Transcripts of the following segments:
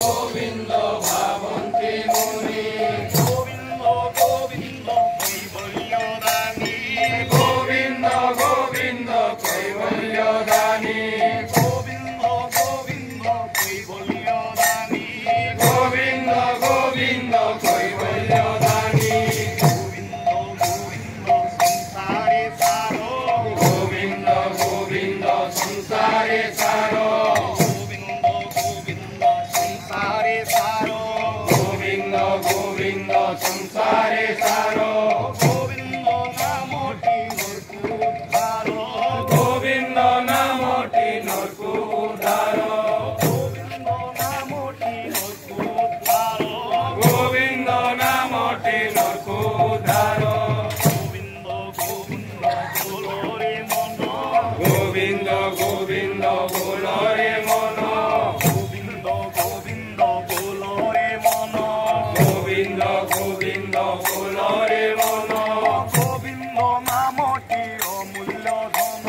গোবিন্দ ভাবন্তি মুনি গোবিন্দ গোবিন্দ কৈবল্য দানী গোবিন্দ গোবিন্দ কৈবল্য দানী গোবিন্দ গোবিন্দ কৈবল্য দানী গোবিন্দ গোবিন্দ কৈবল্য দানী গোবিন্দ গোবিন্দ সংসারে সারো গোবিন্দ গোবিন্দ সংসারে সারো গোবিন্দ সংসারে সারো গোবিন্দ নামটি নরকু উদ্ধার গোবিন্দ নামটি নরকু উদ্ধার গোবিন্দ নামটি নরকু উদ্ধার গোবিন্দ নামটি নরকু উদ্ধার গোবিন্দ গোবিন্দ গোলরে মন গোবিন্দ গোবিন্দ গোলরে মন গোবিন্দ গোবিন্দ গোলরে মন গোবিন্দ গোবিন্দ গোলরে মন গোবিন্দ নামটি অমূল্য ধন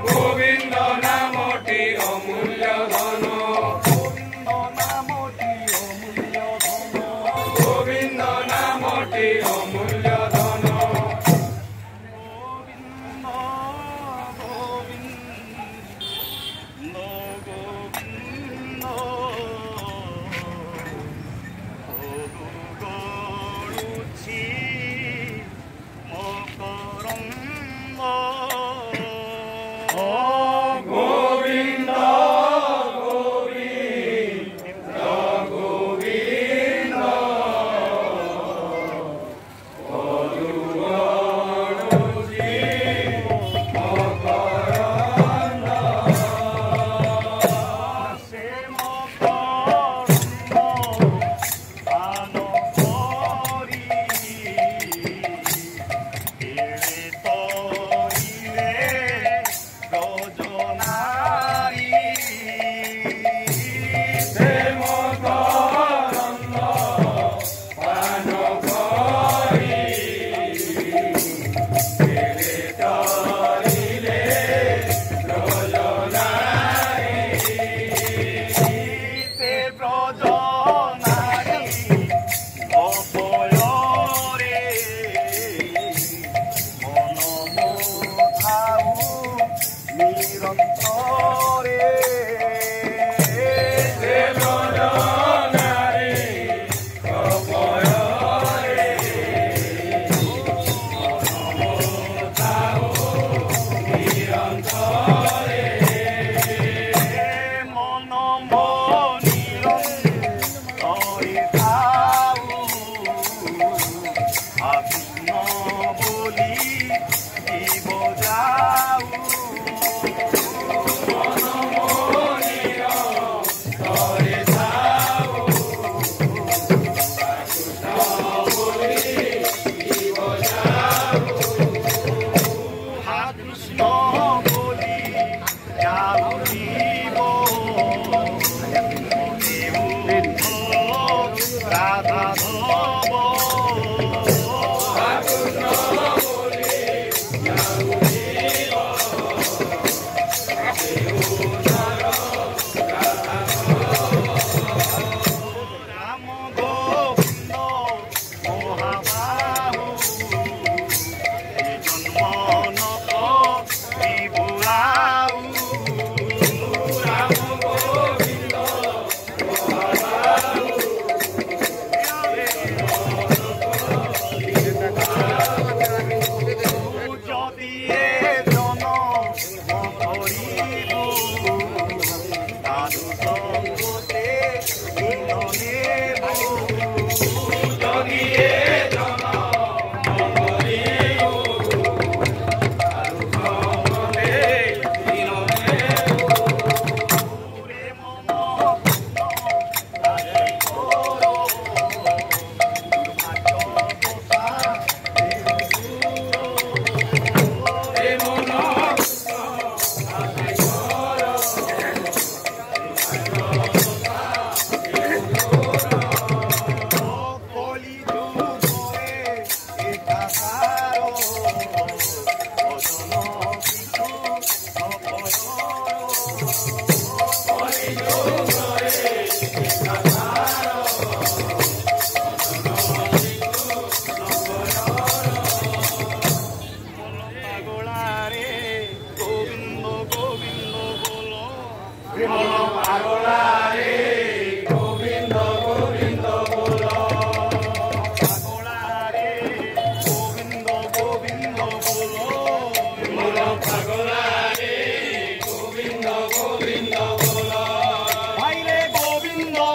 গোবিন্দ নামটি অমূল্য ধন গোবিন্দ নামটি অমূল্য ধন গোবিন্দ নামটি অমূল্য ধন গোবিন্দ গোবিন্দ গোবিন্দ মকরন্দ গোবিন্দ গোবিন্দ গোবিন্দ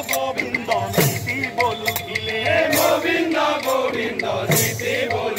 গোবিন্দ নীতি বলুছিলে গোবিন্দ গোবিন্দ নীতি বলু